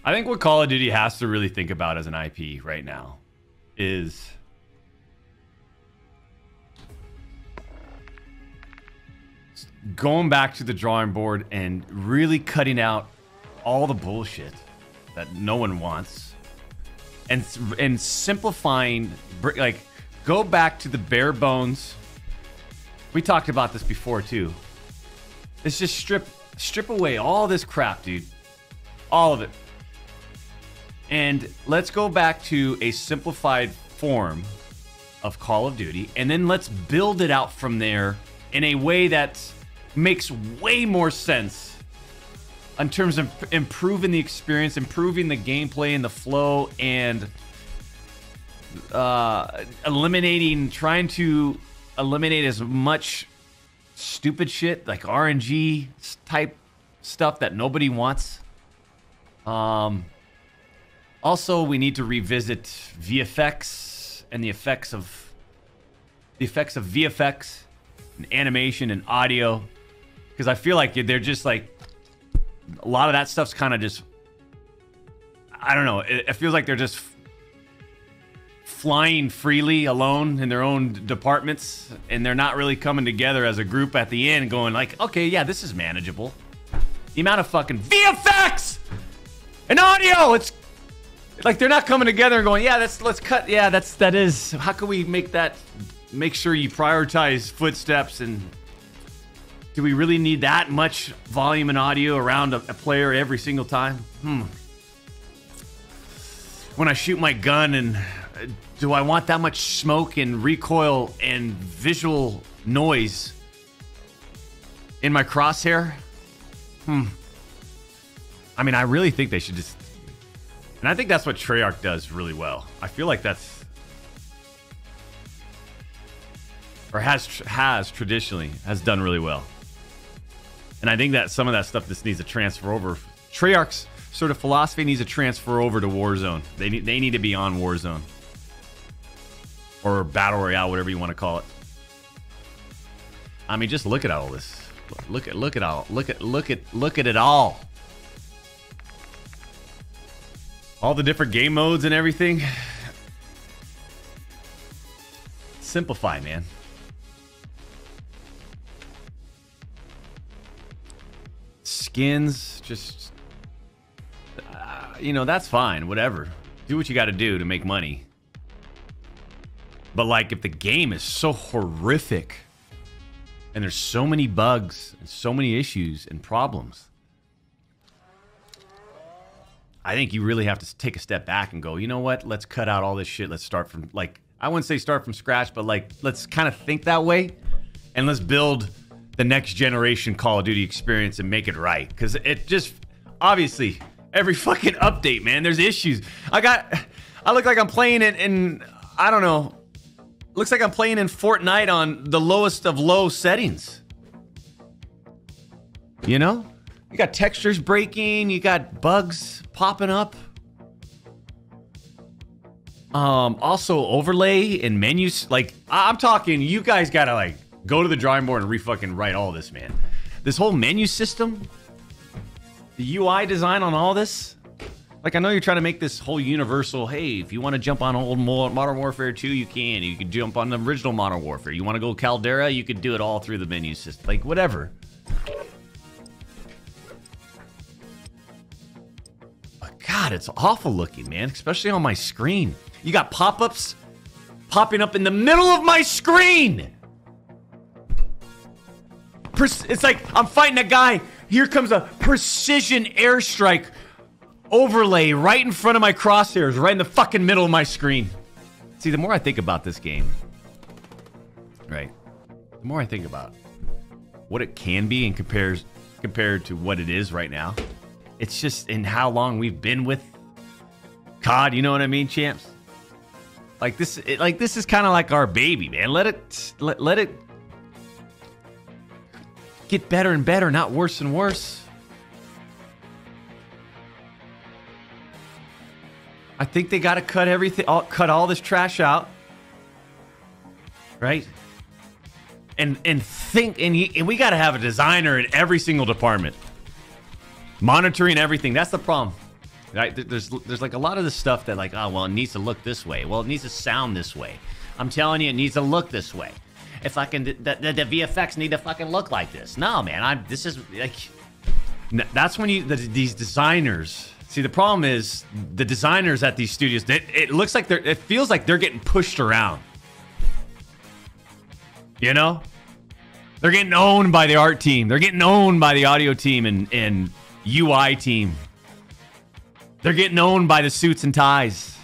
I think what Call of Duty has to really think about as an IP right now is going back to the drawing board and really cutting out all the bullshit that no one wants and simplifying, like, go back to the bare bones. We talked about this before too. It's just strip away all this crap, dude. All of it. And let's go back to a simplified form of Call of Duty, and then let's build it out from there in a way that makes way more sense in terms of improving the experience, improving the gameplay and the flow, and trying to eliminate as much stupid shit like RNG type stuff that nobody wants. Also, we need to revisit VFX and the effects of VFX and animation and audio, because I feel like they're just like, a lot of that stuff's kind of just, I don't know, it feels like they're just flying freely alone in their own departments, and they're not really coming together as a group at the end going like, okay, yeah, this is manageable. The amount of fucking VFX and audio, it's like they're not coming together and going, yeah, let's cut, yeah, that is, how can we make sure you prioritize footsteps, and do we really need that much volume and audio around a player every single time? When I shoot my gun, and do I want that much smoke and recoil and visual noise in my crosshair? I mean, I really think they should just, and I think that's what Treyarch does really well. I feel like that's, or has traditionally done really well. And I think that some of that stuff just needs to transfer over. Treyarch's sort of philosophy needs to transfer over to Warzone. They need to be on Warzone, or Battle Royale, whatever you want to call it. I mean, just look at all this. Look at it all. All the different game modes and everything. Simplify, man. Skins, just, you know, that's fine, whatever. Do what you got to do to make money. But like, if the game is so horrific and there's so many bugs and so many issues and problems, I think you really have to take a step back and go, you know what? Let's cut out all this shit. Let's start from, like, I wouldn't say start from scratch, but like, let's kind of think that way, and let's build the next generation Call of Duty experience and make it right. Because it just, obviously, every fucking update, man, there's issues. I look like I'm playing it in, I don't know, looks like I'm playing in Fortnite on the lowest of low settings. You know? You got textures breaking, you got bugs popping up. Also overlay and menus, like, I'm talking, you guys gotta like go to the drawing board and re-fucking write all this, man. This whole menu system, the UI design on all this, like, I know you're trying to make this whole universal, hey, if you want to jump on old Modern Warfare 2, you can. You can jump on the original Modern Warfare. You want to go Caldera, you could do it all through the menu system. Like, whatever. But God, it's awful looking, man, especially on my screen. You got pop-ups popping up in the middle of my screen. It's like I'm fighting a guy. Here comes a precision airstrike overlay right in front of my crosshairs, right in the fucking middle of my screen. See, the more I think about this game, right, the more I think about what it can be and compared to what it is right now. It's just in how long we've been with COD, you know what I mean, champs? Like this is kind of like our baby, man. Let it get better and better, not worse and worse. I think they got to cut everything, cut all this trash out, right? And think, and we got to have a designer in every single department, monitoring everything. That's the problem. right? There's like a lot of this stuff that like, oh, well, it needs to look this way. Well, it needs to sound this way. I'm telling you, it needs to look this way. If I can, the VFX need to fucking look like this. No, man, this is like, that's when these designers. See, the problem is the designers at these studios. It looks like it feels like they're getting pushed around. You know, they're getting owned by the art team. They're getting owned by the audio team and UI team. They're getting owned by the suits and ties.